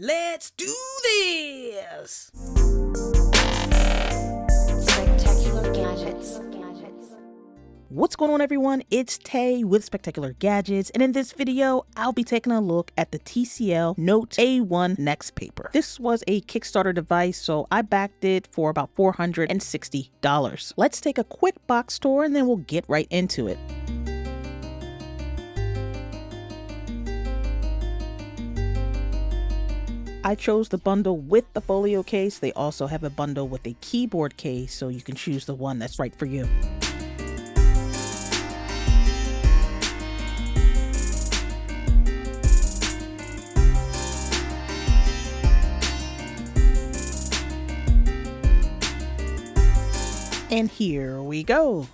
Let's do this! SpecTechular Gadgets. What's going on, everyone? It's Tay with SpecTechular Gadgets, and in this video, I'll be taking a look at the TCL Note A1 NXTPaper. This was a Kickstarter device, so I backed it for about $460. Let's take a quick box tour and then we'll get right into it. I chose the bundle with the folio case. They also have a bundle with a keyboard case, so you can choose the one that's right for you. And here we go.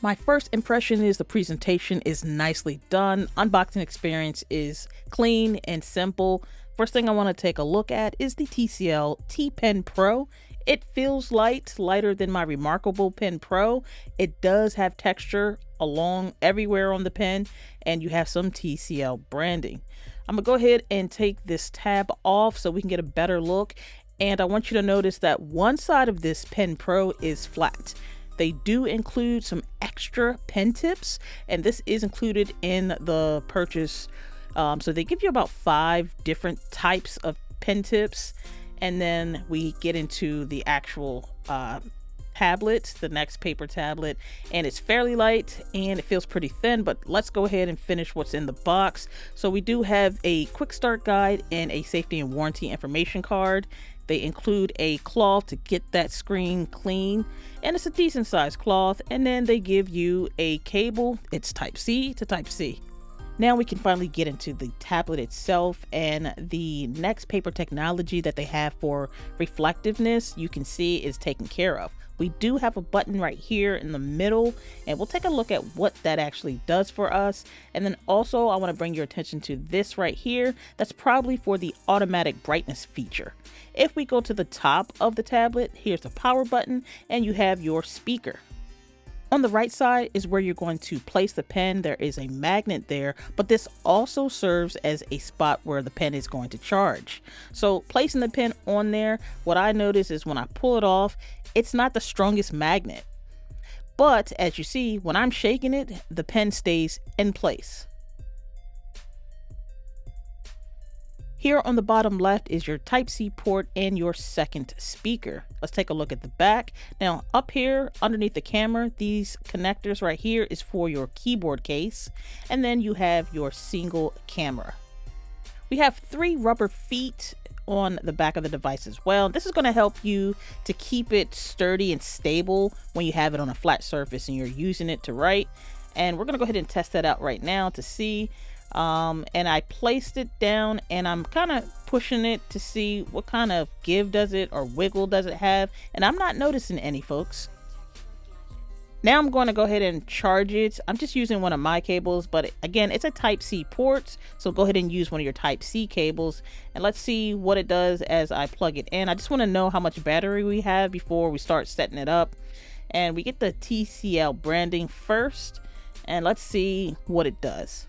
My first impression is the presentation is nicely done. Unboxing experience is clean and simple. First thing I want to take a look at is the TCL T Pen Pro. It feels lighter than my Remarkable Pen Pro. It does have texture along everywhere on the pen, and you have some TCL branding. I'm gonna go ahead and take this tab off so we can get a better look. And I want you to notice that one side of this Pen Pro is flat. They do include some extra pen tips, and this is included in the purchase. So they give you about 5 different types of pen tips, and then we get into the actual tablet, the NXTPaper tablet, and it's fairly light and it feels pretty thin. But let's go ahead and finish what's in the box. So we do have a quick start guide and a safety and warranty information card. They include a cloth to get that screen clean, and it's a decent sized cloth. And then they give you a cable. It's type C to type C. Now we can finally get into the tablet itself and the NXTPaper technology that they have for reflectiveness. You can see is taken care of. We do have a button right here in the middle, and we'll take a look at what that actually does for us. And then also I want to bring your attention to this right here. That's probably for the automatic brightness feature. If we go to the top of the tablet, here's the power button, and you have your speaker. On the right side is where you're going to place the pen. There is a magnet there, but this also serves as a spot where the pen is going to charge. So placing the pen on there, what I notice is when I pull it off, it's not the strongest magnet. But as you see, when I'm shaking it, the pen stays in place. Here on the bottom left is your Type-C port and your second speaker. Let's take a look at the back. Now up here underneath the camera, these connectors right here is for your keyboard case. And then you have your single camera. We have 3 rubber feet on the back of the device as well. This is going to help you to keep it sturdy and stable when you have it on a flat surface and you're using it to write. And we're going to go ahead and test that out right now to see. And I placed it down and I'm kind of pushing it to see what kind of give does it or wiggle does it have, and I'm not noticing any, folks. Now I'm going to go ahead and charge it. I'm just using one of my cables, but again, it's a Type-C port, so go ahead and use one of your Type-C cables, and let's see what it does as I plug it in. I just want to know how much battery we have before we start setting it up. And we get the TCL branding first, and let's see what it does.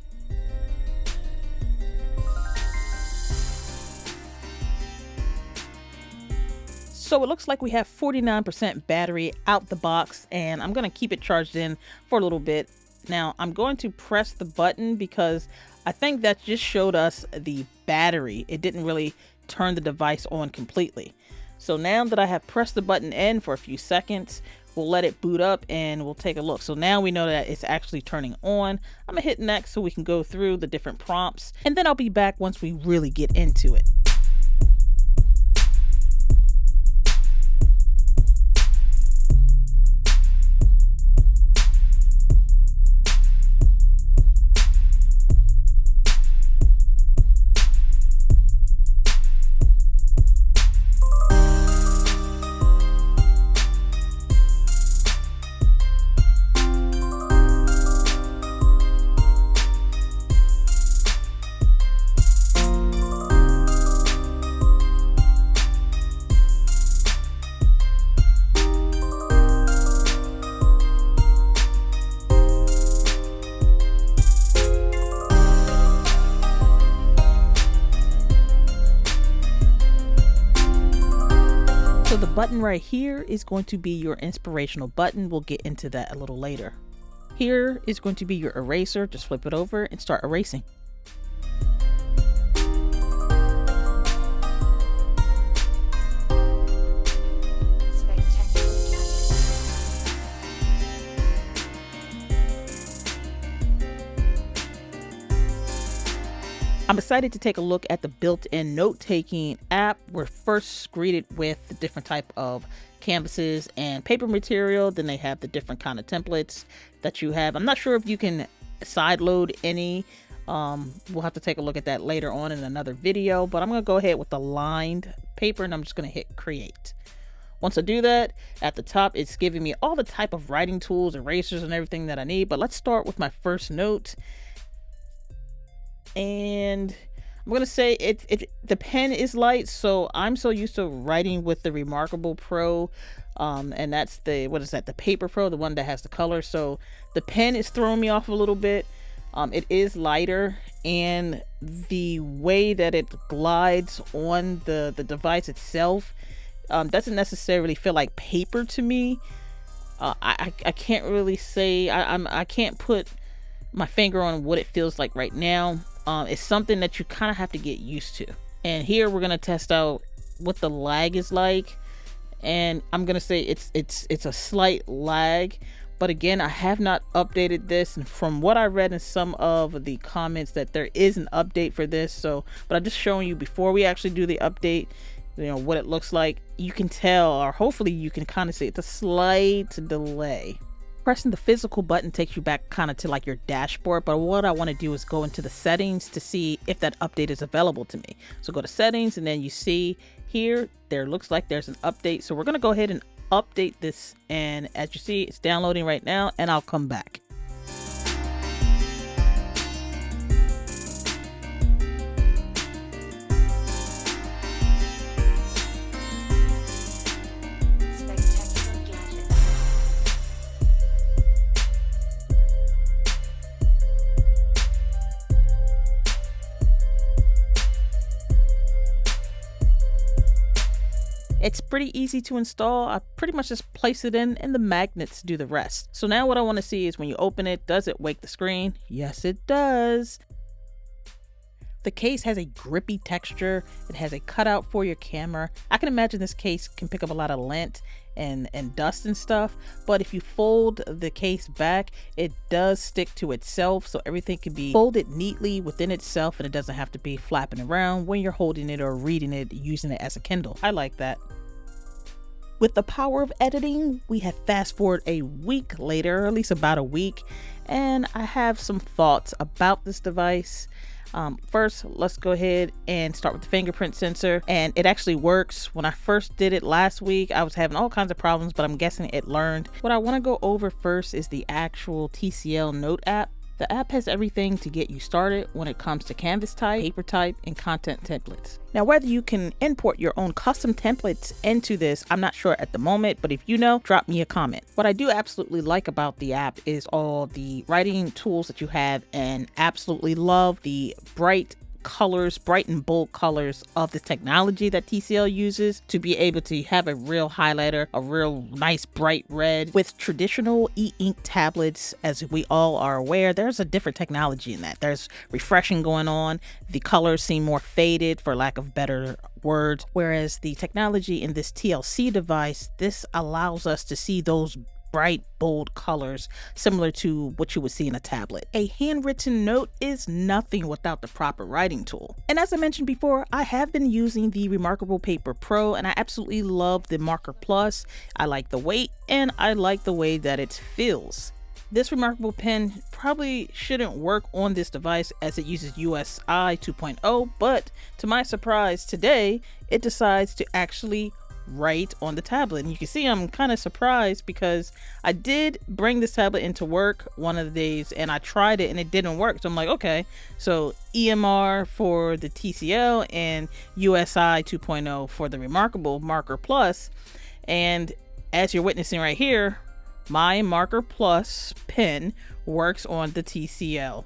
So it looks like we have 49% battery out the box, and I'm going to keep it charged in for a little bit. Now I'm going to press the button because I think that just showed us the battery. It didn't really turn the device on completely. So now that I have pressed the button in for a few seconds, we'll let it boot up and we'll take a look. So now we know that it's actually turning on. I'm gonna hit next so we can go through the different prompts, and then I'll be back once we really get into it. button right here is going to be your inspirational button. We'll get into that a little later. Here is going to be your eraser. Just flip it over and start erasing. I'm excited to take a look at the built-in note-taking app. We're first greeted with the different type of canvases and paper material. Then they have the different kind of templates that you have. I'm not sure if you can sideload any. We'll have to take a look at that later on in another video, but I'm going to go ahead with the lined paper and I'm just going to hit create. Once I do that, at the top, it's giving me all the type of writing tools, erasers, and everything that I need. But let's start with my first note. And I'm gonna say the pen is light, so I'm so used to writing with the Remarkable Pro, and that's the, what is that, the Paper Pro, the one that has the color. So the pen is throwing me off a little bit. It is lighter, and the way that it glides on the device itself doesn't necessarily feel like paper to me. I can't really say, I can't put my finger on what it feels like right now. It's something that you kind of have to get used to. And here we're gonna test out what the lag is like, and I'm gonna say it's a slight lag. But again, I have not updated this, and from what I read in some of the comments, that there is an update for this. So, but I'm just showing you before we actually do the update, you know, what it looks like. You can tell, or hopefully you can kind of see it's a slight delay. Pressing the physical button takes you back kind of to like your dashboard, but what I want to do is go into the settings to see if that update is available to me. So go to settings, and then you see here, there looks like there's an update. So we're going to go ahead and update this, and as you see, it's downloading right now, and I'll come back. It's pretty easy to install. I pretty much just place it in and the magnets do the rest. So now what I want to see is when you open it, does it wake the screen? Yes, it does. The case has a grippy texture. It has a cutout for your camera. I can imagine this case can pick up a lot of lint and dust and stuff, but if you fold the case back, it does stick to itself, so everything can be folded neatly within itself, and it doesn't have to be flapping around when you're holding it or reading it, using it as a Kindle. I like that. With the power of editing, we have fast forward a week later, or at least about a week, and I have some thoughts about this device. First, let's go ahead and start with the fingerprint sensor, and it actually works. When I first did it last week, I was having all kinds of problems, but I'm guessing it learned. What I want to go over first is the actual TCL Note app. The app has everything to get you started when it comes to canvas type, paper type, and content templates. Now, whether you can import your own custom templates into this, I'm not sure at the moment, but if you know, drop me a comment. What I do absolutely like about the app is all the writing tools that you have, and absolutely love the bright colors, bright and bold colors of the technology that TCL uses to be able to have a real highlighter, a real nice bright red. With traditional e-ink tablets, as we all are aware, there's a different technology in that. There's refreshing going on. The colors seem more faded, for lack of better words, whereas the technology in this TLC device, this allows us to see those bright, bold colors similar to what you would see in a tablet. A handwritten note is nothing without the proper writing tool. And as I mentioned before, I have been using the Remarkable Paper Pro, and I absolutely love the Marker Plus. I like the weight, and I like the way that it feels. This Remarkable pen probably shouldn't work on this device as it uses USI 2.0, but to my surprise today, it decides to actually write on the tablet. And you can see I'm kind of surprised because I did bring this tablet into work one of the days and I tried it and it didn't work. So I'm like, okay, so EMR for the TCL and USI 2.0 for the Remarkable Marker Plus. And as you're witnessing right here, my Marker Plus pen works on the TCL.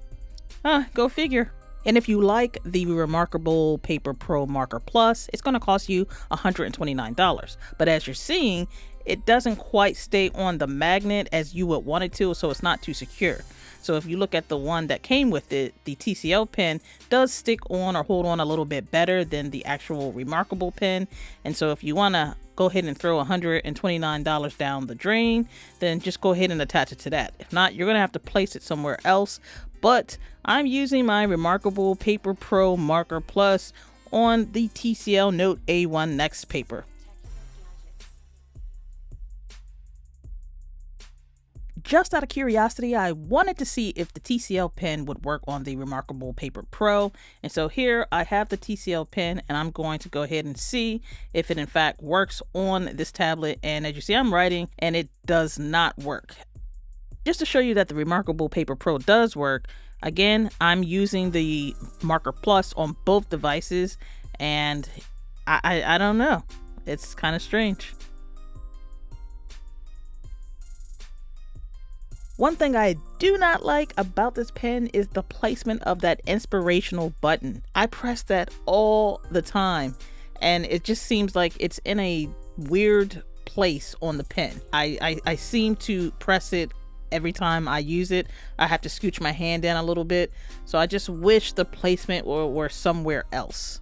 Go figure. And if you like the Remarkable Paper Pro Marker Plus, it's going to cost you $129. But as you're seeing, it doesn't quite stay on the magnet as you would want it to, so it's not too secure. So if you look at the one that came with it, the TCL pen does stick on or hold on a little bit better than the actual Remarkable pen. And so if you want to go ahead and throw $129 down the drain, then just go ahead and attach it to that. If not, you're going to have to place it somewhere else. But I'm using my Remarkable Paper Pro Marker Plus on the TCL Note A1 NXTPaper. Just out of curiosity, I wanted to see if the TCL pen would work on the Remarkable Paper Pro. And so here I have the TCL pen, and I'm going to go ahead and see if it in fact works on this tablet. And as you see, I'm writing and it does not work. Just to show you that the Remarkable Paper Pro does work, again, I'm using the Marker Plus on both devices, and I don't know. It's kind of strange. One thing I do not like about this pen is the placement of that inspirational button. I press that all the time, and it just seems like it's in a weird place on the pen. I seem to press it every time I use it. I have to scooch my hand in a little bit, so I just wish the placement were somewhere else.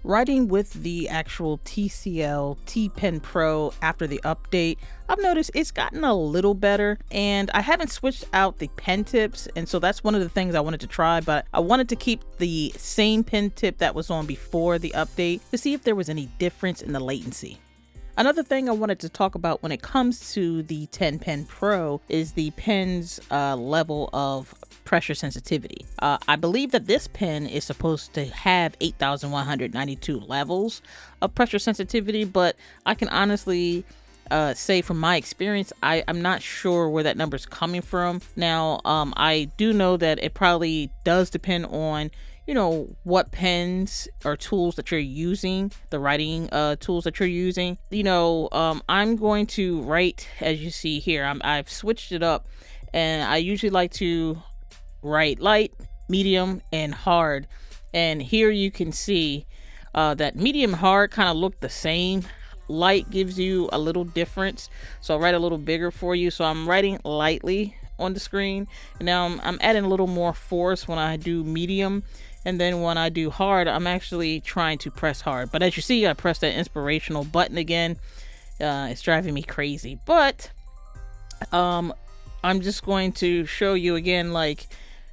Writing with the actual TCL T Pen Pro after the update, I've noticed it's gotten a little better, and I haven't switched out the pen tips, and so that's one of the things I wanted to try, but I wanted to keep the same pen tip that was on before the update to see if there was any difference in the latency. Another thing I wanted to talk about when it comes to the 10 Pen Pro is the pen's level of pressure sensitivity. I believe that this pen is supposed to have 8,192 levels of pressure sensitivity, but I can honestly say from my experience, I'm not sure where that number is coming from. Now, I do know that it probably does depend on what pens or tools that you're using, the writing tools that you're using. I'm going to write, as you see here, I've switched it up, and I usually like to write light, medium, and hard. And here you can see that medium hard kind of look the same. Light gives you a little difference, so I'll write a little bigger for you. So I'm writing lightly on the screen, and now I'm adding a little more force when I do medium. And then when I do hard, I'm actually trying to press hard. But as you see, I pressed that inspirational button again. It's driving me crazy. But I'm just going to show you again, like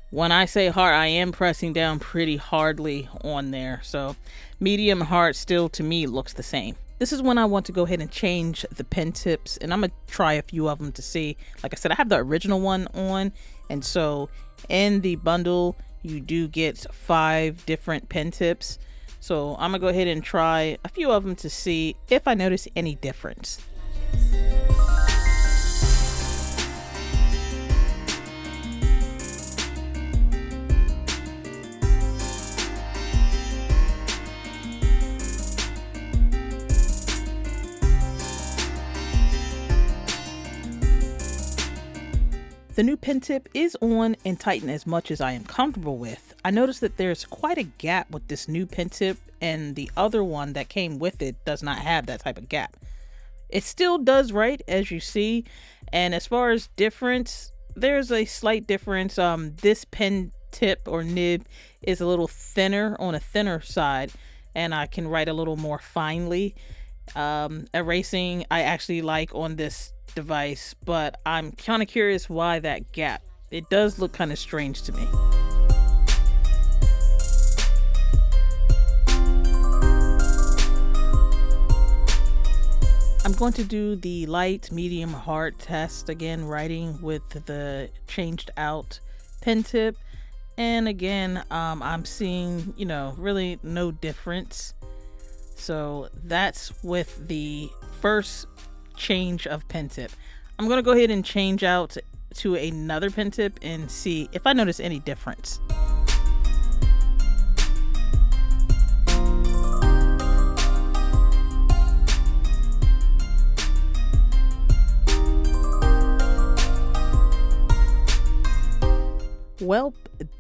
when I say hard, I am pressing down pretty hardly on there. So medium hard still to me looks the same. This is when I want to go ahead and change the pen tips, and I'm going to try a few of them to see. Like I said, I have the original one on, and so in the bundle, you do get 5 different pen tips. So I'm gonna go ahead and try a few of them to see if I notice any difference. The new pen tip is on and tightened as much as I am comfortable with. I noticed that there's quite a gap with this new pen tip, and the other one that came with it does not have that type of gap. It still does write, as you see, and as far as difference, there's a slight difference. This pen tip or nib is a little thinner, on a thinner side, and I can write a little more finely. Erasing I actually like on this device, but I'm kind of curious why that gap. It does look kind of strange to me. I'm going to do the light, medium, hard test again, writing with the changed out pen tip, and again I'm seeing really no difference. So that's with the first change of pen tip. I'm going to go ahead and change out to another pen tip and see if I notice any difference. Well,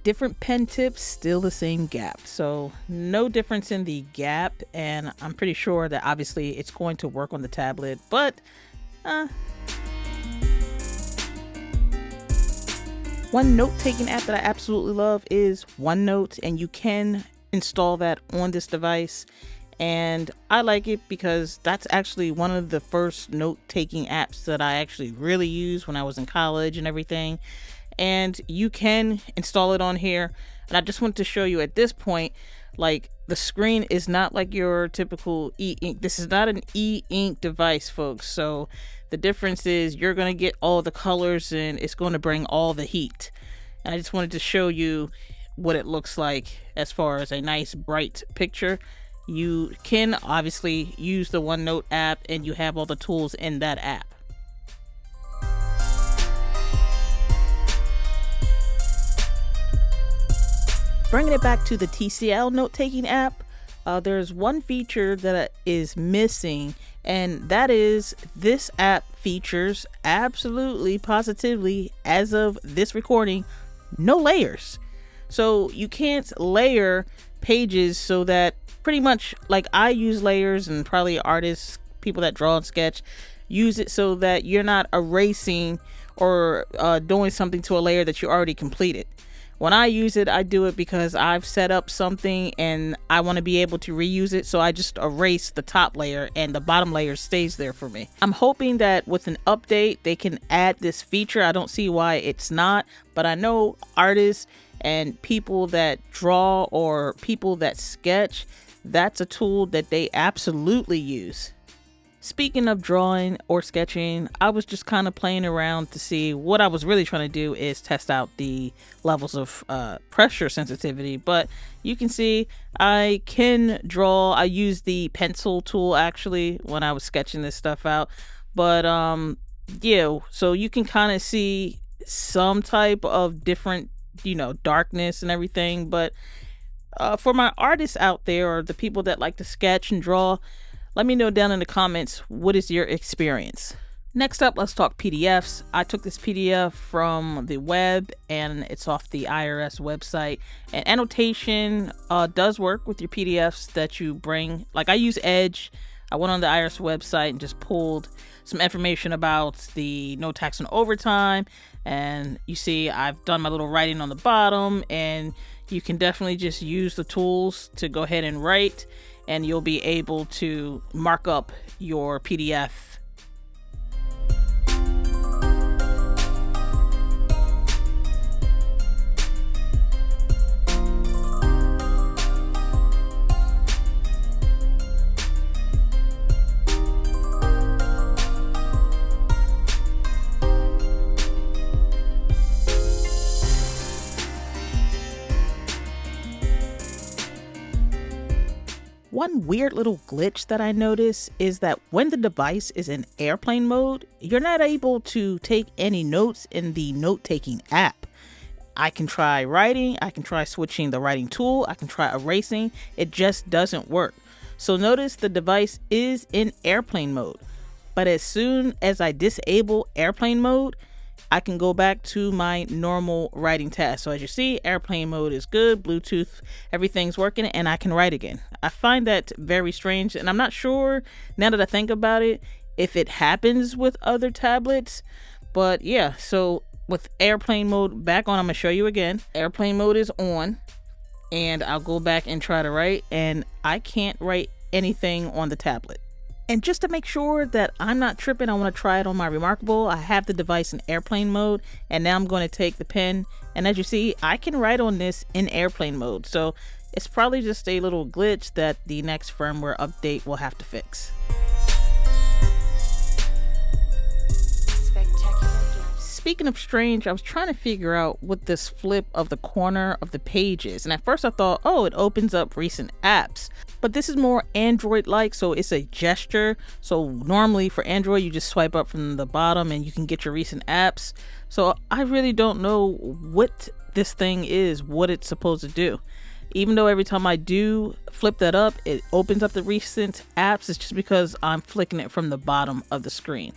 different pen tips, still the same gap. So no difference in the gap, and I'm pretty sure that obviously it's going to work on the tablet, but one note-taking app that I absolutely love is OneNote, and you can install that on this device. And I like it because that's actually one of the first note-taking apps that I actually really used when I was in college and everything. And you can install it on here. And I just want to show you at this point, like, the screen is not like your typical e-ink. This is not an e-ink device, folks. So the difference is you're going to get all the colors and it's going to bring all the heat. And I just wanted to show you what it looks like as far as a nice bright picture. You can obviously use the OneNote app and you have all the tools in that app. Bringing it back to the TCL note-taking app, there's one feature that is missing, and that is this app features absolutely, positively, as of this recording, no layers. So you can't layer pages so that pretty much, like I use layers, and probably artists, people that draw and sketch, use it so that you're not erasing or doing something to a layer that you already completed. When I use it, I do it because I've set up something and I want to be able to reuse it. So I just erase the top layer and the bottom layer stays there for me. I'm hoping that with an update, they can add this feature. I don't see why it's not, but I know artists and people that draw or people that sketch, that's a tool that they absolutely use. Speaking of drawing or sketching, I was just kind of playing around to see what I was really trying to do is test out the levels of pressure sensitivity. But you can see I can draw. I used the pencil tool actually when I was sketching this stuff out. But yeah, so you can kind of see some type of different, darkness and everything. But for my artists out there or the people that like to sketch and draw, let me know down in the comments, what is your experience? Next up, let's talk PDFs. I took this PDF from the web and it's off the IRS website. And annotation does work with your PDFs that you bring. Like I use Edge. I went on the IRS website and just pulled some information about the no tax on overtime. And you see I've done my little writing on the bottom, and you can definitely just use the tools to go ahead and write, and you'll be able to mark up your PDF. One weird little glitch that I notice is that when the device is in airplane mode, you're not able to take any notes in the note-taking app. I can try writing, I can try switching the writing tool, I can try erasing, it just doesn't work. So notice the device is in airplane mode, but as soon as I disable airplane mode, I can go back to my normal writing task. So as you see, airplane mode is good, Bluetooth, everything's working, and I can write again. I find that very strange, and I'm not sure, now that I think about it, if it happens with other tablets. But yeah, so with airplane mode back on, I'm gonna show you again. Airplane mode is on, and I'll go back and try to write, and I can't write anything on the tablet. And just to make sure that I'm not tripping, I want to try it on my Remarkable. I have the device in airplane mode, and now I'm going to take the pen. And as you see, I can write on this in airplane mode. So it's probably just a little glitch that the next firmware update will have to fix. Speaking of strange, I was trying to figure out what this flip of the corner of the page is. And at first I thought, oh, it opens up recent apps. But this is more Android-like, so it's a gesture. So normally for Android, you just swipe up from the bottom and you can get your recent apps. So I really don't know what this thing is, what it's supposed to do. Even though every time I do flip that up, it opens up the recent apps, it's just because I'm flicking it from the bottom of the screen.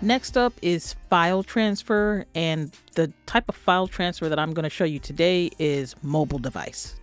Next up is file transfer, and the type of file transfer that I'm going to show you today is mobile device.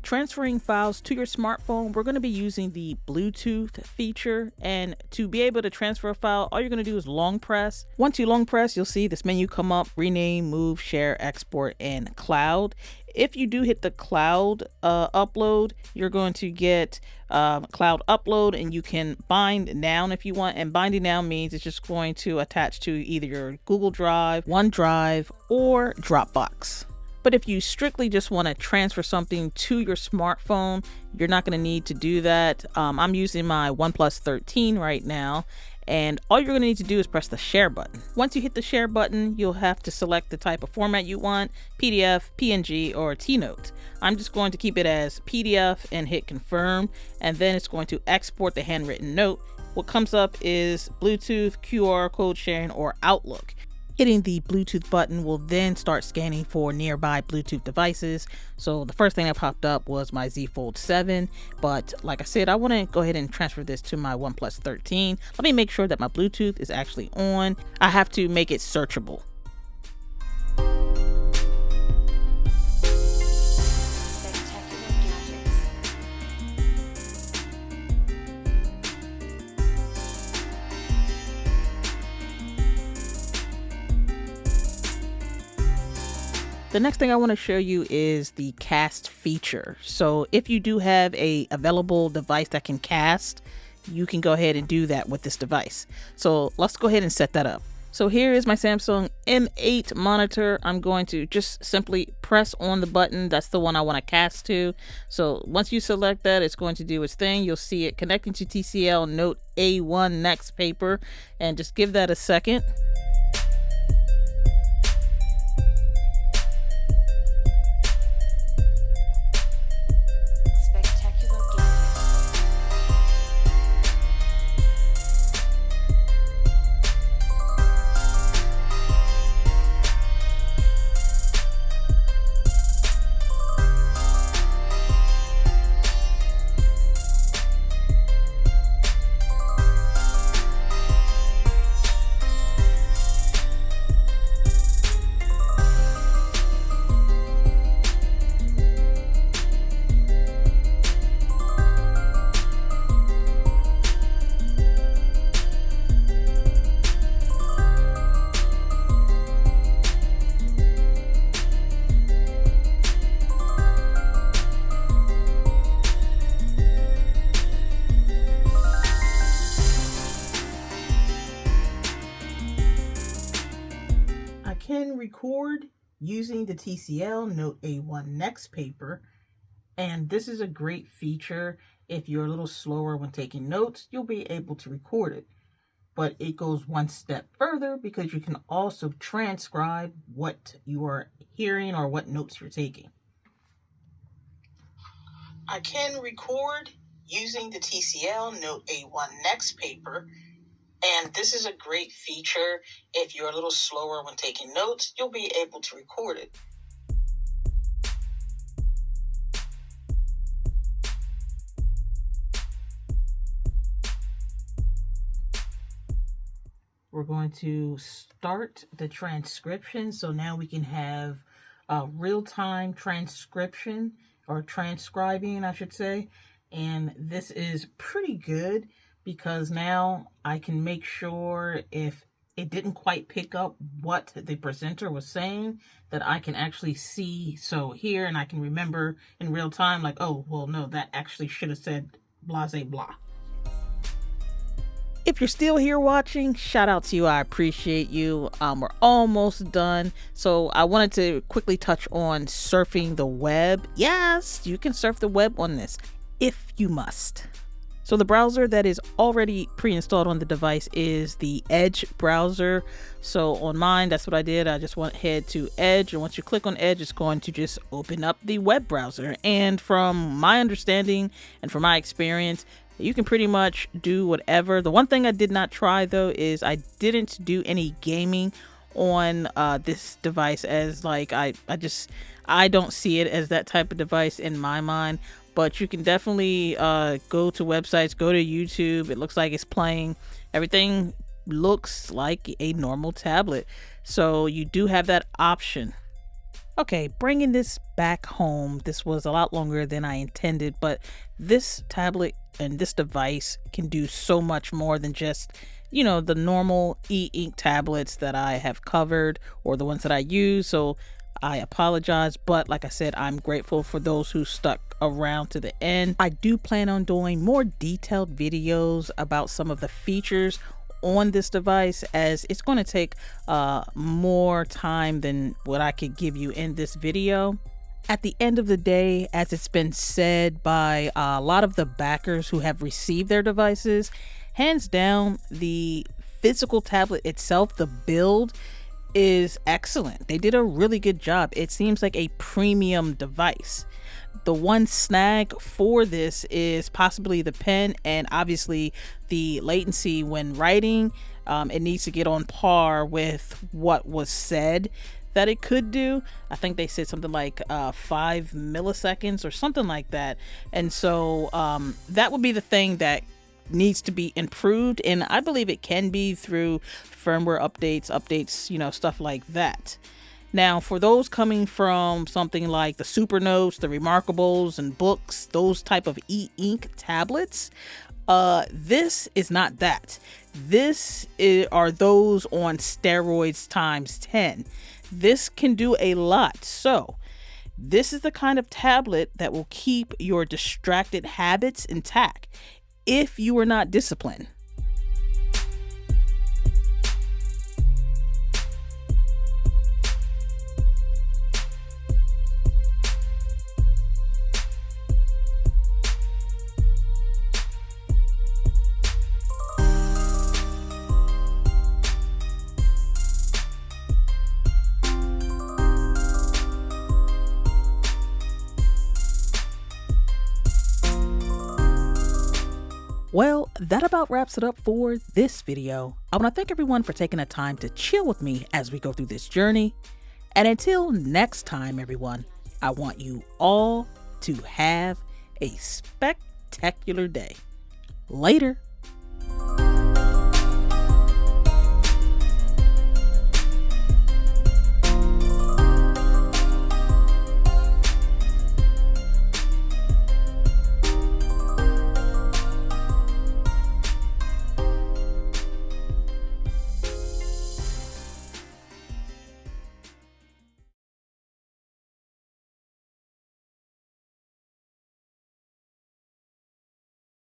Transferring files to your smartphone, we're going to be using the Bluetooth feature, and to be able to transfer a file, all you're going to do is long press. Once you long press, you'll see this menu come up: rename, move, share, export, and cloud. If you do hit the cloud upload, you're going to get cloud upload, and you can bind down if you want. And binding down means it's just going to attach to either your Google Drive, OneDrive, or Dropbox. But if you strictly just want to transfer something to your smartphone, you're not going to need to do that. I'm using my OnePlus 13 right now, and all you're going to need to do is press the share button. Once you hit the share button, you'll have to select the type of format you want: PDF, PNG, or T-Note. I'm just going to keep it as PDF and hit confirm, and then it's going to export the handwritten note. What comes up is Bluetooth, QR code sharing, or Outlook. Hitting the Bluetooth button will then start scanning for nearby Bluetooth devices. So the first thing that popped up was my Z Fold 7, but like I said, I want to go ahead and transfer this to my OnePlus 13. Let me make sure that my Bluetooth is actually on. I have to make it searchable. The next thing I want to show you is the cast feature. So if you do have a available device that can cast, you can go ahead and do that with this device. So let's go ahead and set that up. So here is my Samsung M8 monitor. I'm going to just simply press on the button. That's the one I want to cast to. So once you select that, it's going to do its thing. You'll see it connecting to TCL Note A1 NXTPaper, and just give that a second. Can record using the TCL Note A1 NXTPaper, and this is a great feature. If you're a little slower when taking notes, you'll be able to record it. But it goes one step further because you can also transcribe what you are hearing or what notes you're taking. I can record using the TCL Note A1 NXTPaper, and this is a great feature. If you're a little slower when taking notes, you'll be able to record it. We're going to start the transcription. So now we can have real-time transcription, or transcribing, I should say. And this is pretty good, because now I can make sure if it didn't quite pick up what the presenter was saying, that I can actually see. So here, and I can remember in real time, like, oh, well, no, that actually should have said blah, blah. If you're still here watching, shout out to you. I appreciate you. We're almost done. So I wanted to quickly touch on surfing the web. Yes, you can surf the web on this if you must. So the browser that is already pre-installed on the device is the Edge browser. So on mine, that's what I did. I just went ahead to Edge, and once you click on Edge, it's going to just open up the web browser. And from my understanding and from my experience, you can pretty much do whatever. The one thing I did not try, though, is I didn't do any gaming on this device, as like I don't see it as that type of device in my mind. But you can definitely go to websites, go to YouTube. It looks like it's playing Everything looks like a normal tablet. So you do have that option. Okay, bringing this back home, this was a lot longer than I intended, but this tablet and this device can do so much more than just, the normal e-ink tablets that I have covered or the ones that I use. So I apologize, but like I said, I'm grateful for those who stuck around to the end. I do plan on doing more detailed videos about some of the features on this device, as it's going to take more time than what I could give you in this video. At the end of the day, as it's been said by a lot of the backers who have received their devices, hands down, the physical tablet itself, the build, is excellent. They did a really good job. It seems like a premium device. The one snag for this is possibly the pen and obviously the latency when writing. It needs to get on par with what was said that it could do. I think they said something like 5 milliseconds or something like that. And so that would be the thing that needs to be improved, and I believe it can be through firmware updates, stuff like that. Now, for those coming from something like the Super Notes, the Remarkables, and books, those type of e-ink tablets, this is not that. Are those on steroids times 10. This can do a lot. So this is the kind of tablet that will keep your distracted habits intact if you are not disciplined. Well, that about wraps it up for this video. I want to thank everyone for taking the time to chill with me as we go through this journey. And until next time, everyone, I want you all to have a spectacular day. Later.